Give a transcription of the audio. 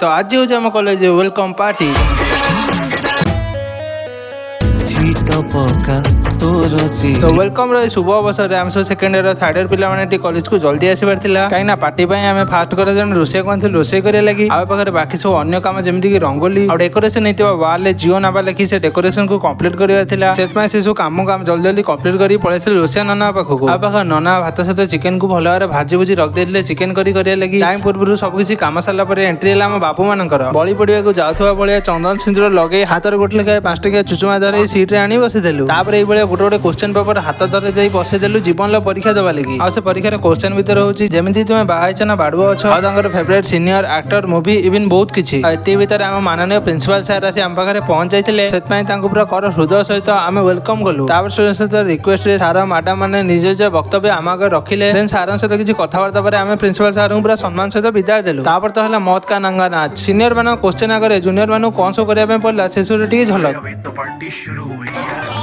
तो आज हूँ आम कॉलेज वेलकम पार्टी। तो वेलकम रही शुभ अवसर आम सब सेकेंड इयर थर्ड इयर पिला कॉलेज को जल्दी आसबार कहीं पार्टी आम फास्ट कर जन रोषे कहते रोषे कर लगी आ पाखे बाकी सब अन्य कम जमीक रंगोली और डेकोरेशन होता वाल जियो नाबा लिखी से डेकोरेशन को कम्प्लीट करार से सब कम जल्दी जल्दी कम्प्लीट कर पलैसे रोषिया नना पाखक आ पाखे नना भात सहित चिकेन को भल भाव भाजी भुजी रखी चिकेन कर लगी टाइम पूर्व सबकिछ कम सारा एंट्री है आम बापू मानकर बड़ी पड़ा जाऊा भाया चंदन सिंदूर लगे हाथ में गोटे लेखाएं 5 टकिया चुचुमा धर सीट्रे आनी बसदेलु गोटे गोटे क्वेश्चन पेपर हाथ धरे बसईदेलु जीवन परीक्षा देवा लगी आ परीक्षार क्वेश्चन भितर होची जेमिति तुमे बाहाइछ ना बाडुआ अछ आ तांकर favourite senior actor movie even बहुत किछि एते भितर आम माननीय प्रिंसिपल सर आसी आम पाखरे पहुंच जाइतिले सेतपई तांको पूरा कर हृदय सहित आम वेलकम कलु तापर सहित रिक्वेस्ट रे सारा मैडम माने निज निज वक्तव्य आम आगे रखिले देन सारन सहित किछि कथावार्ता पर आम प्रिंसिपल सर को पूरा सम्मान सहित विदाय देलु तापर तो हला मौत का नंगा नाच सीनियर मानो क्वेश्चन आगे जूनियर मानो कोन सो करिया पे पड़ला से सुर टी झलक अभी तो पार्टी शुरू हुई है।